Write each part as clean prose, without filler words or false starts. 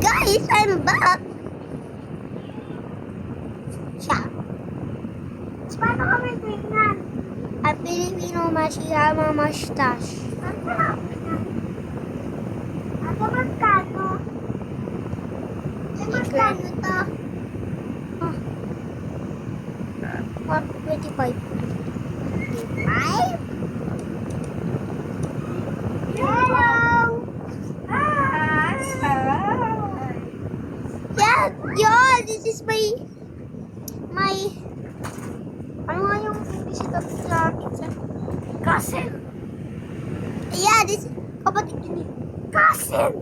guys, I'm back. Siya. Paano kami tingnan? A Filipino masihama mustache. Ang sarap na. Ano magkano? Ay, magkano to? Huh. 125. 5? Hello! Hi! Yeah, this is my ano nga yung English ito sa pizza? Cousin! Yeah, this kapatid yun eh. Cousin!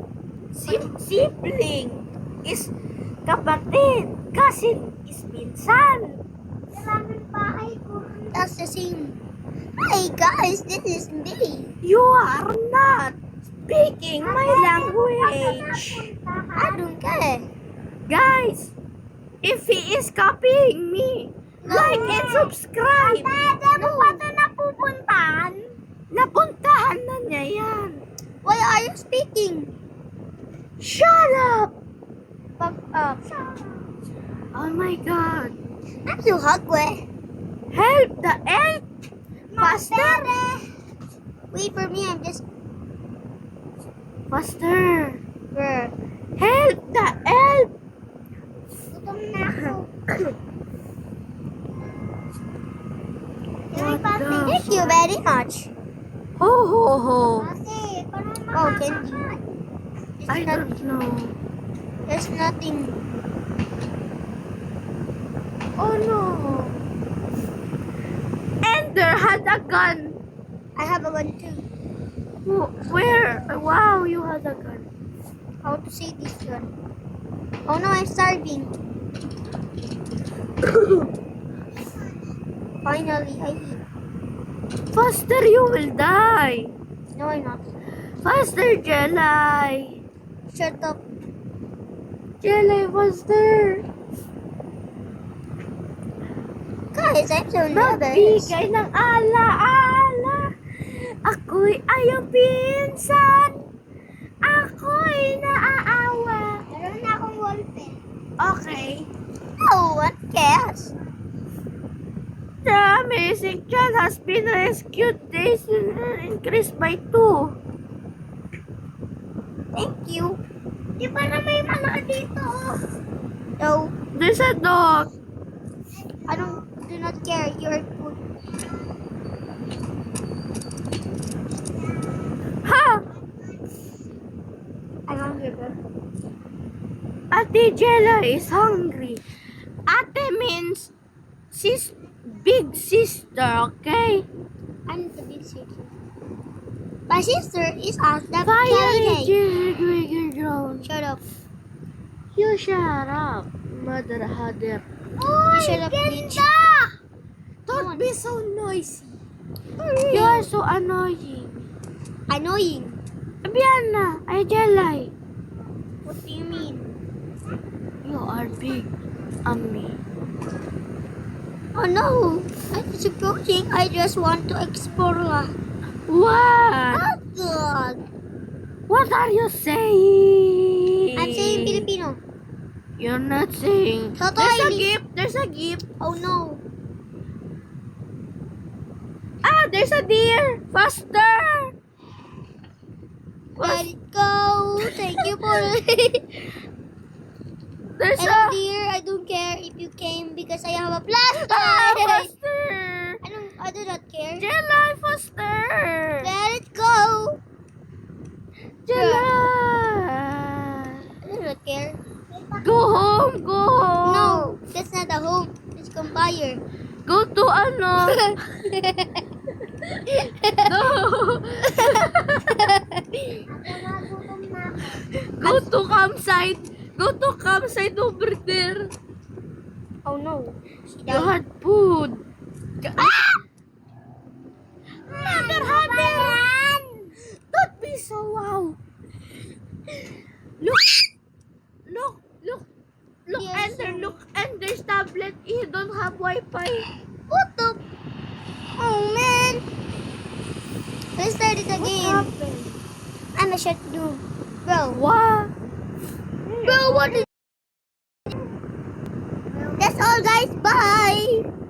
Sibling is kapatid. Cousin is pinsan. Maraming bahay ko. That's the same. Hey guys, this is me. You are not speaking my language. I don't care. Guys, if he is copying me, like and subscribe. Pwede mo pa ito napupuntahan? Napuntahan na niya yan. Why are you speaking? Shut up! Fuck up. Oh my God. I'm so hungry. Help the elf! Faster! Wait for me, I'm just Faster! Girl. Help the elf! Gutom na ako. Thank you very much. Ho ho ho! Oh, candy. I don't know. There's nothing. Oh no! Ender had a gun. I have a one too. Where? Wow, you had a gun. How to say this one? Oh no, I'm starving. Finally, I eat. Faster, you will die. No, I'm not. Faster, Jelly. Shut up. Jelly, faster. Guys, I'm so nervous. Magbigay ng ala-ala. Ako'y ayong pinsan. Ako'y naaawa. Meron na akong wallpen. Okay. No one cares. The amazing child has been rescued. Days increased by 2. Thank you. Di ba na may malaki dito? No, There's a dog. I do not care. You're good. Ha! I'm hungry, bro. Ate Jella is hungry. Ate means big sister, okay? I'm the big sister. My sister is at the Fire cafe. drone. Shut up. You shut up, mother Hader. You shut up, bitch. Don't be so noisy. You are so annoying. Annoying. Bianna, I Jelly. What do you mean? You are big on me. Oh no! I'm supposing I just want to explore. What? Oh God! What are you saying? I'm saying Filipino. You're not saying. Totally. There's a gift. There's a gift. Oh no! Ah, there's a deer. Faster. Let it go. Thank you for There's And a. dear, I don't care if you came because I have a flashlight. Ah, faster. I do not care. Jelly, faster. Let it go. Jelly. I do not care. Go home. Go home. No, that's not a home. It's campfire. Go to ano. No. Go to campsite. Go to campsite over there. Oh no. She You died. had food. Ah! Mother Hader! Don't be so wow. Look. Look. Look. Look, Yes, Ender. Look, Ender's tablet. He don't have Wi-Fi. What the? Oh man. Let's start it What again. happened? I'm a shut you. Bro. What? Bro, what is... That's all guys. Bye.